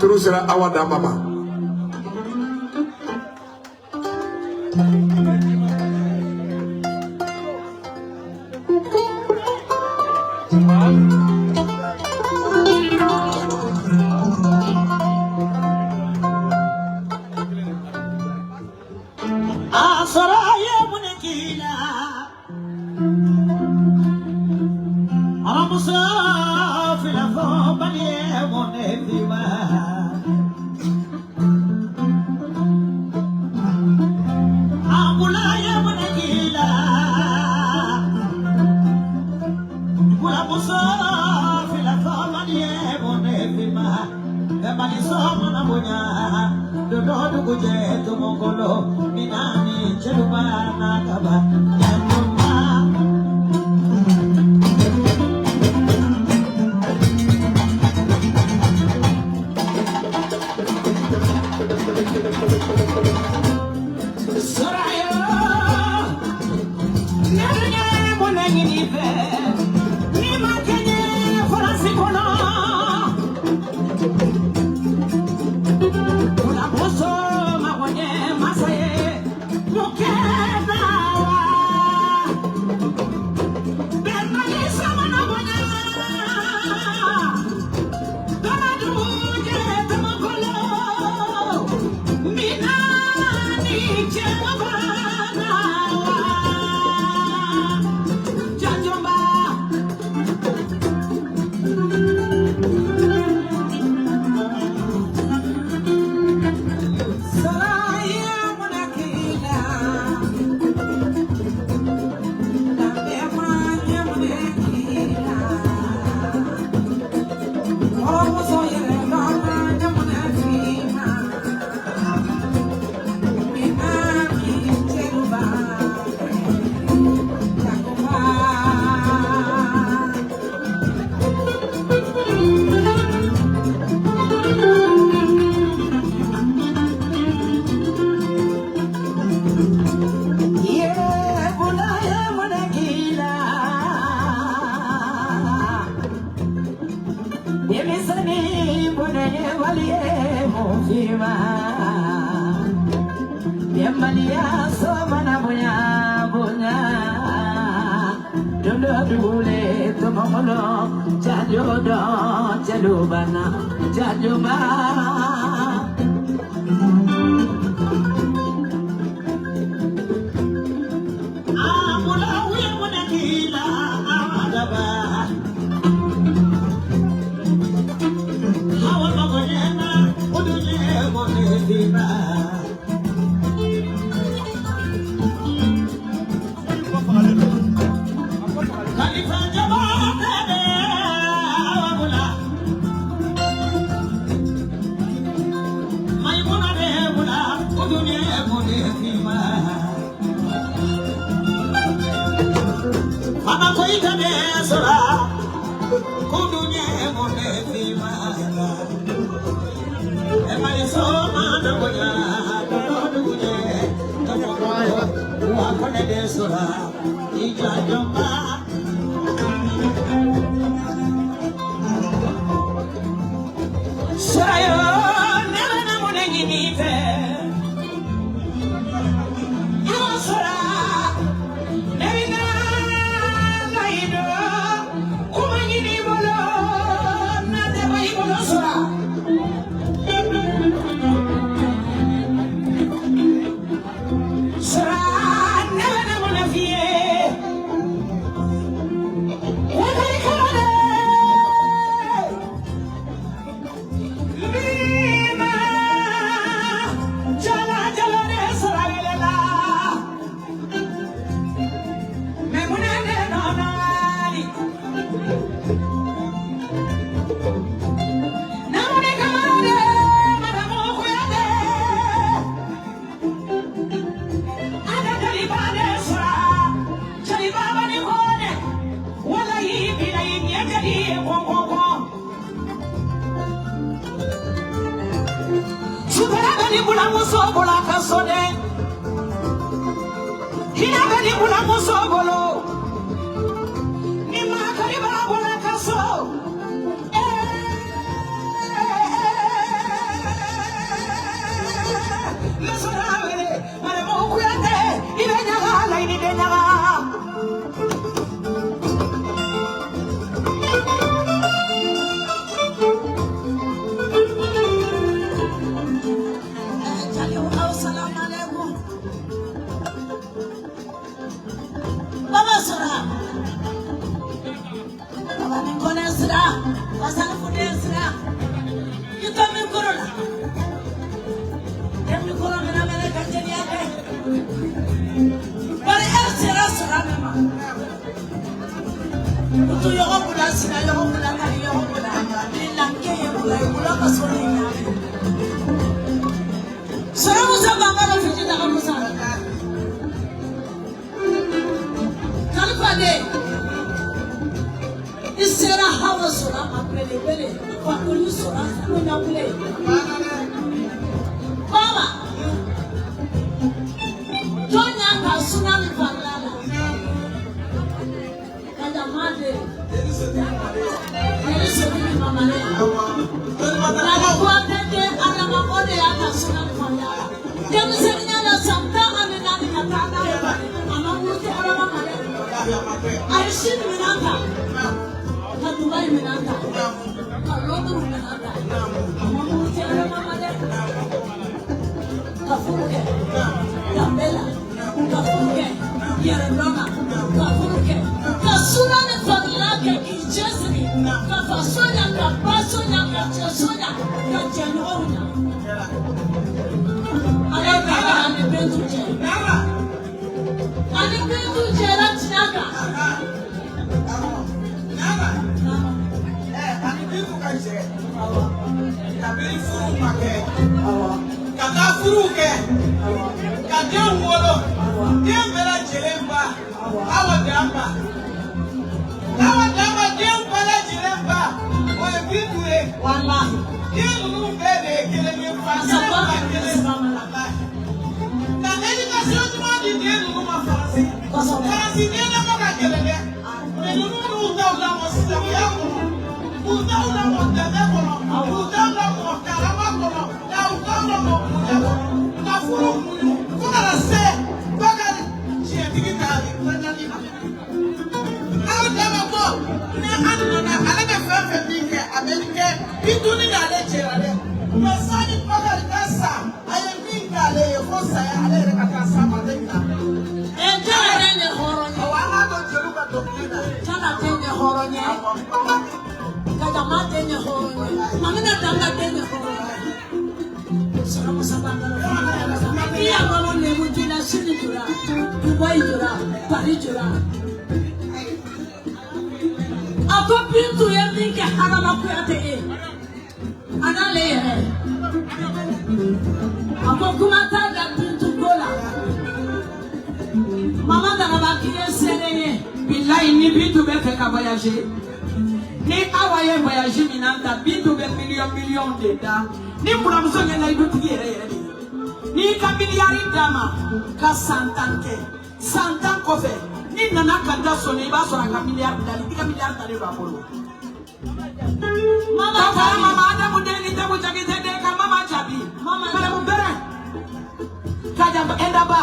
turusera awada mama. Tu yokula sina yokula kali yokula. Nilanke yokula yokula kasoni ya. Sora musa bangala fiji daga musa. Kalpade. Isera hawa sora apele pele. Wakulu sora kuna kule. Baba. Jonya kasuna ni falala. Kada madre. Elise ni mama le. Kada kwa tete ana mamode akasuna ni falala. Demu senya na samta amena ni katana. Mama muti ana mama le. Aishin minanta. Kadubai minanta. Kalodu minanta. Mama muti ana mama le. Kafuruke. Gambela. Kafuruke. Yerenoma. Kafuruke. Kasuna ni falala ke kijesri. Kafasonya kapasonya kachesonya kajenona. Ani bentu je. Ani bentu je la tinaga. Ani bentu kaje. Kabiri furu make. Kaka furu ke. Kaka wolo. Dem bela jelemba. Awa damba. Awa damba dem bela jelemba. Oye bentu e. Wallahi. Dem nu bele keleme fa. Sababa keleme. Na education tu ma di dem nu ma farasi. Farasi dem na ma keleme. Enu nu uta uta mo sisamu ya ko. Uta uta mo tele ko. Uta uta mo karama ko. Na uta uta mo kuya ko. Na furu kuyu. Kuna la se. Bagari. Chie digitali. Kuna ni. Awu dama ko. Ne anu na ale be fe binke Amerike. Biduni na le cherale. Masani bagari kasa. Aye binke ale ko sa ya ale re kasa madenga. Enjara nene horonye. Wana do jeruka dokina. Chana tene horonye. Kada mate ne horonye. Amina tanga tene horonye. Sora musabanga. Iya gono ne mujina sini jura. Dubai jura. Paris jura. Ako pintu yeminke harama kuyate e. Anale ye. Ako kumata da pintu gola. Mama daraba kiye sereye. Billahi ni bintu be fe ka voyager. Ni awaye voyager minanta bintu be million de da. Ni buramuso ngena iduti yere. Ni ka miliyari dama ka santanke. Santan kofe. Ni nana kanda sone ba so ka miliyari dali. Ni ka miliyari dali ba bolo. Mama ada mudeni tabu jagite de ka mama jabi. Mama kala mumbere. Kaja enda ba.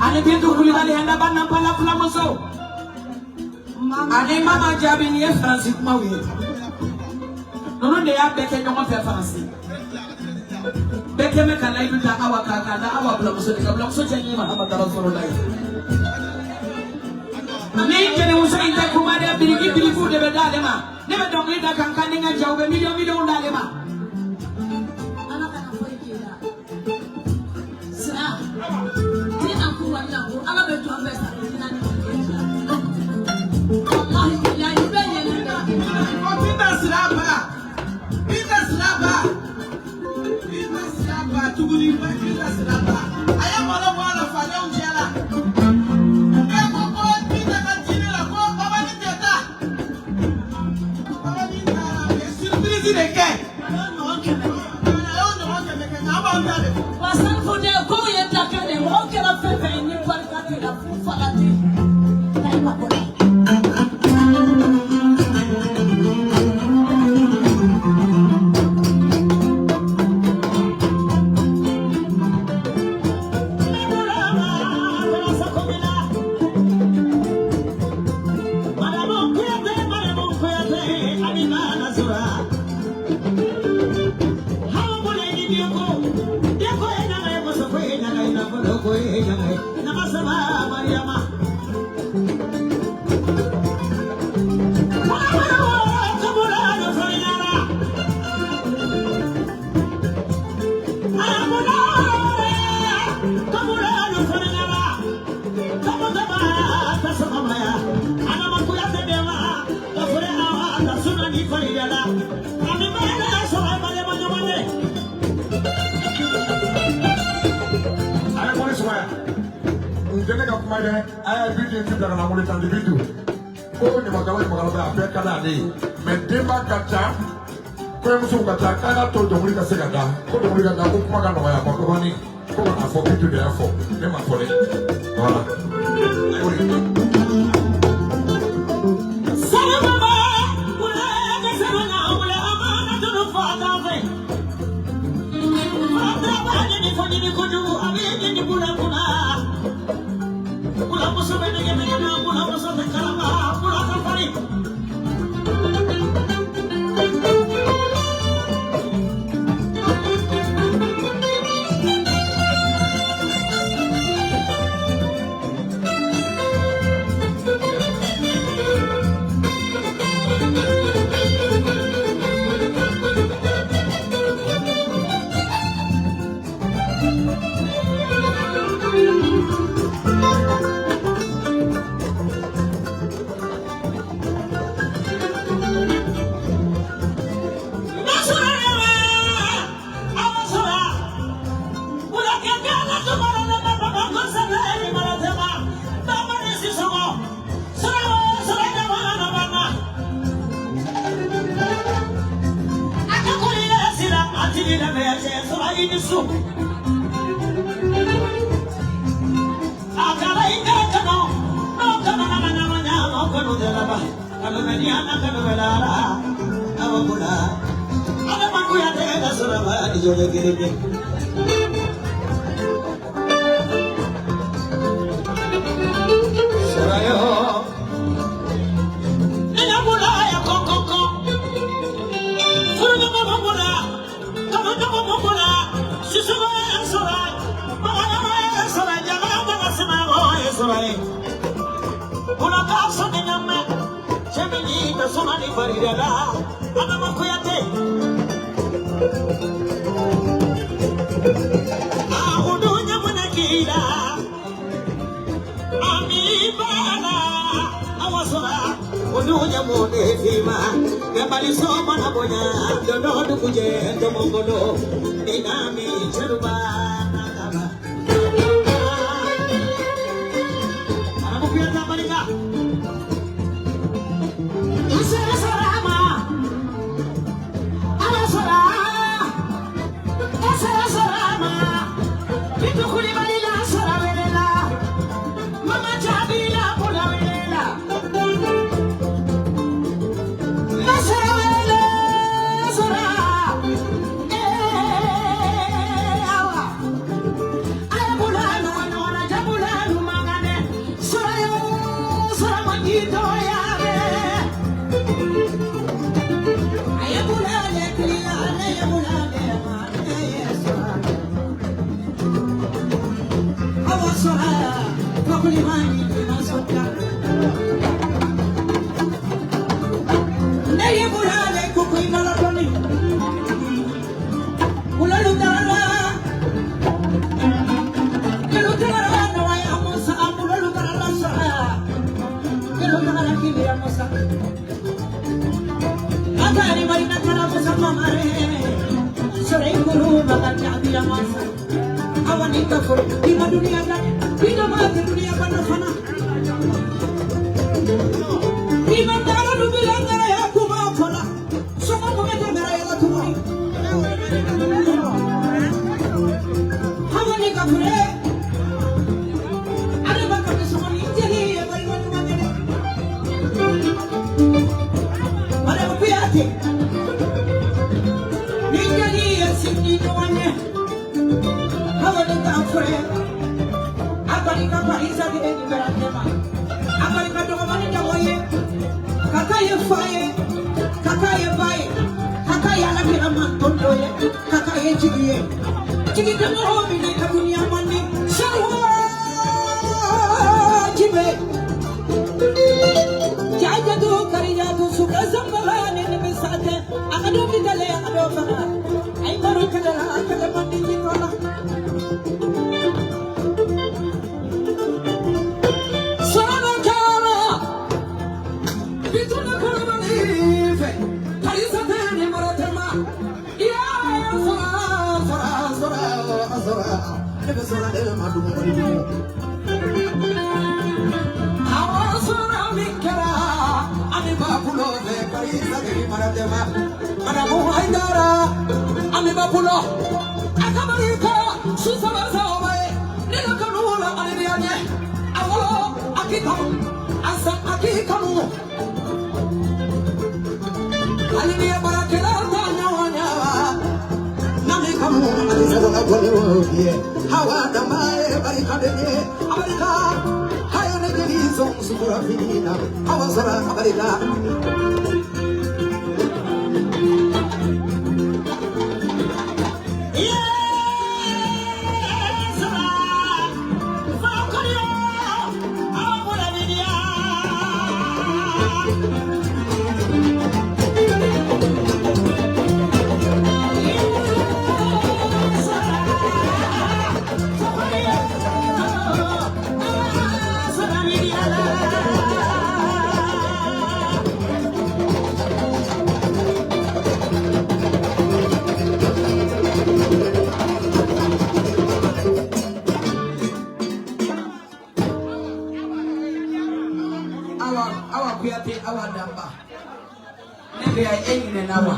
Ane bintu kulibali enda ba nampala fulamoso. Ane mama jabi ni Francis mawi. Nono de ya beke nyoma fe Francis. Beke me kana idu ta awa kaka da awa fulamoso de fulamoso jenye Muhammad Rasulullah. Ane kene muso ita kumade birigi birifu de bedale ma. Ne be dongli da kankan ninga jawbe million dale ma. Ana kana foi kida. Sa. Tina ku wala ku ala be to ambesa tina ni. Wallahi billahi benye nda. Pinda slaba. Tuguni pinda slaba. Aya mala wala fale unjala. Pasan fode ko yeta kane o kera fefe ni parkati la fufalati. Dai mabona. Jene ka kuma dɛ a ye video ti bila ka na wele tan di video ko ɲamakala ye ɲamakala bɛ a bɛɛ ka d'ale ye mais denba ka ca kɔɲɔmusow ka ca k'a ka to dɔnkili ka se ka da ko dɔnkili ka da ko kuma ka nɔgɔya ma dɔgɔni ko ka na fɔ video de y'a fɔ ne ma fɔ dɛ voilà. Our number. Maybe I ain't in an hour.